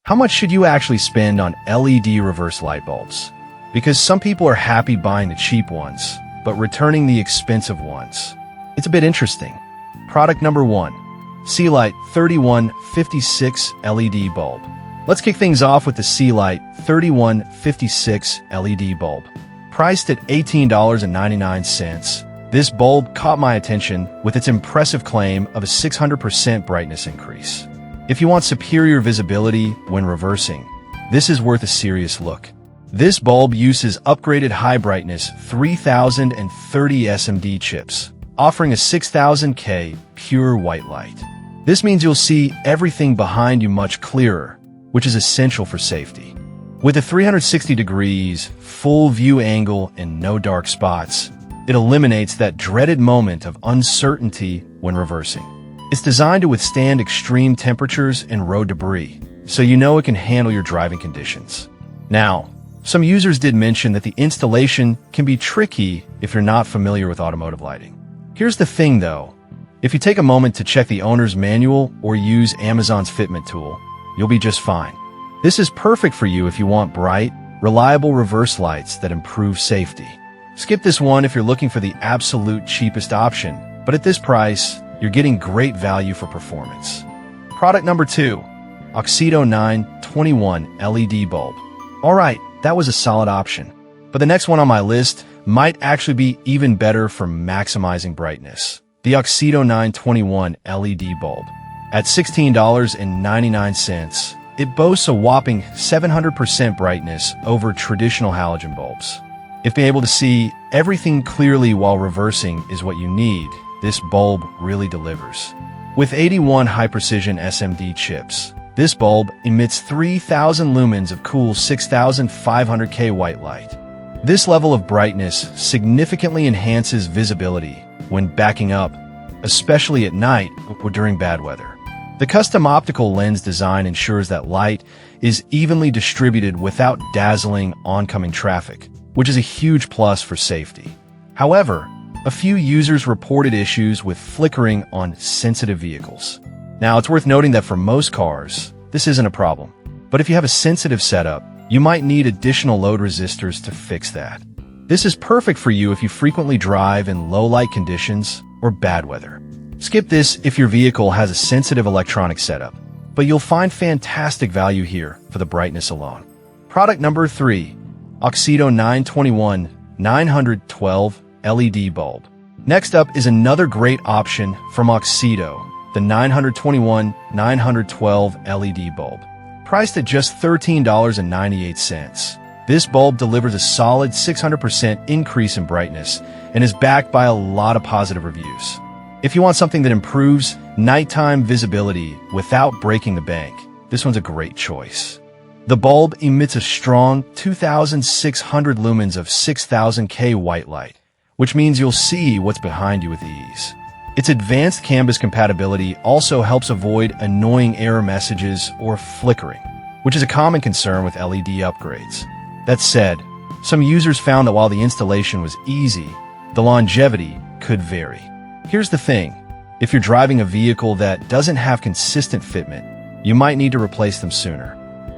How much should you actually spend on LED reverse light bulbs? Because some people are happy buying the cheap ones, but returning the expensive ones. It's a bit interesting. Product number 1. Sealight 3156 LED bulb. Let's kick things off with the Sealight 3156 LED bulb. Priced at $18.99, this bulb caught my attention with its impressive claim of a 600% brightness increase. If you want superior visibility when reversing, this is worth a serious look. This bulb uses upgraded high brightness 3030 SMD chips, offering a 6000K pure white light. This means you'll see everything behind you much clearer, which is essential for safety. With a 360 degrees, full view angle and no dark spots, it eliminates that dreaded moment of uncertainty when reversing. It's designed to withstand extreme temperatures and road debris, so you know it can handle your driving conditions. Now, some users did mention that the installation can be tricky if you're not familiar with automotive lighting. Here's the thing though, if you take a moment to check the owner's manual or use Amazon's fitment tool, you'll be just fine. This is perfect for you if you want bright, reliable reverse lights that improve safety. Skip this one if you're looking for the absolute cheapest option, but at this price, you're getting great value for performance. Product number 2. Oxedo 921 LED bulb. Alright, that was a solid option. But the next one on my list might actually be even better for maximizing brightness. The Oxedo 921 LED bulb. At $16.99, it boasts a whopping 700% brightness over traditional halogen bulbs. If being able to see everything clearly while reversing is what you need, this bulb really delivers. With 81 high-precision SMD chips, this bulb emits 3,000 lumens of cool 6,500K white light. This level of brightness significantly enhances visibility when backing up, especially at night or during bad weather. The custom optical lens design ensures that light is evenly distributed without dazzling oncoming traffic, which is a huge plus for safety. However, a few users reported issues with flickering on sensitive vehicles. Now, it's worth noting that for most cars, this isn't a problem. But if you have a sensitive setup, you might need additional load resistors to fix that. This is perfect for you if you frequently drive in low light conditions or bad weather. Skip this if your vehicle has a sensitive electronic setup, but you'll find fantastic value here for the brightness alone. Product number 3. Oxedo 921 912 LED bulb. Next up is another great option from Oxedo, the 921 912 LED bulb. Priced at just $13.98, this bulb delivers a solid 600% increase in brightness and is backed by a lot of positive reviews. If you want something that improves nighttime visibility without breaking the bank, this one's a great choice. The bulb emits a strong 2,600 lumens of 6,000K white light, which means you'll see what's behind you with ease. Its advanced canvas compatibility also helps avoid annoying error messages or flickering, which is a common concern with LED upgrades. That said, some users found that while the installation was easy, the longevity could vary. Here's the thing, if you're driving a vehicle that doesn't have consistent fitment, you might need to replace them sooner.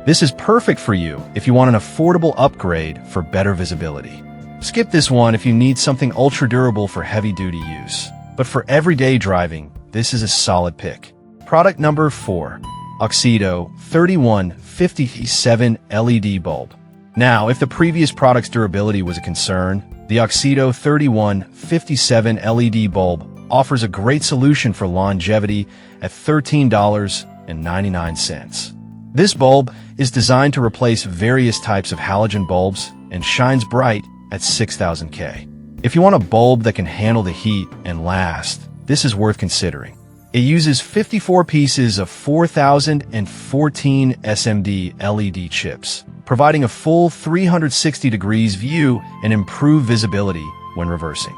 This is perfect for you if you want an affordable upgrade for better visibility. Skip this one if you need something ultra-durable for heavy-duty use. But for everyday driving, this is a solid pick. Product number 4. Oxedo 3157 LED bulb. Now, if the previous product's durability was a concern, the Oxedo 3157 LED bulb offers a great solution for longevity at $13.99. This bulb is designed to replace various types of halogen bulbs and shines bright at 6,000K. If you want a bulb that can handle the heat and last, this is worth considering. It uses 54 pieces of 4014 SMD LED chips, providing a full 360 degrees view and improved visibility when reversing.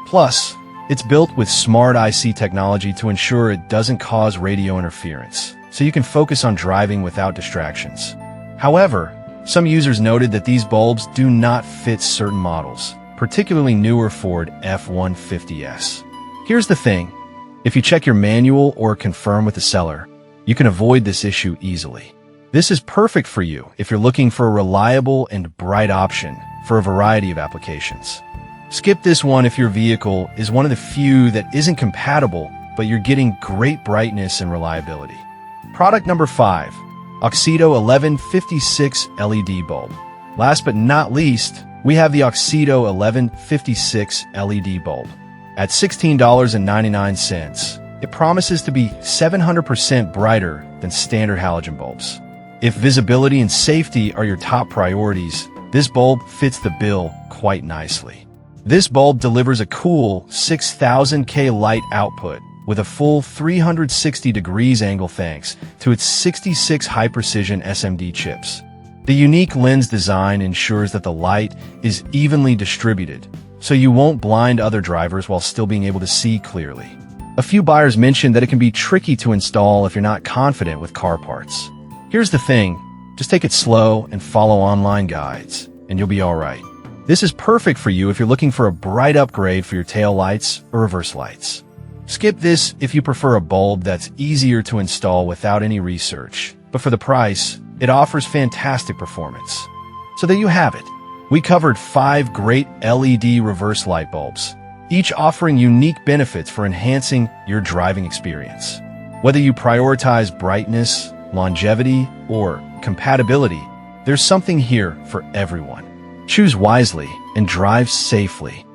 Plus, it's built with smart IC technology to ensure it doesn't cause radio interference, so you can focus on driving without distractions. However, some users noted that these bulbs do not fit certain models, particularly newer Ford F-150s. Here's the thing, if you check your manual or confirm with the seller, you can avoid this issue easily. This is perfect for you if you're looking for a reliable and bright option for a variety of applications. Skip this one if your vehicle is one of the few that isn't compatible, but you're getting great brightness and reliability. Product number 5, Oxedo 1156 LED bulb. Last but not least, we have the Oxedo 1156 LED bulb. At $16.99, it promises to be 700% brighter than standard halogen bulbs. If visibility and safety are your top priorities, this bulb fits the bill quite nicely. This bulb delivers a cool 6000 K light output with a full 360 degrees angle thanks to its 66 high-precision SMD chips. The unique lens design ensures that the light is evenly distributed, so you won't blind other drivers while still being able to see clearly. A few buyers mentioned that it can be tricky to install if you're not confident with car parts. Here's the thing, just take it slow and follow online guides, and you'll be alright. This is perfect for you if you're looking for a bright upgrade for your tail lights or reverse lights. Skip this if you prefer a bulb that's easier to install without any research, but for the price, it offers fantastic performance. So there you have it. We covered 5 great LED reverse light bulbs, each offering unique benefits for enhancing your driving experience. Whether you prioritize brightness, longevity, or compatibility, there's something here for everyone. Choose wisely and drive safely.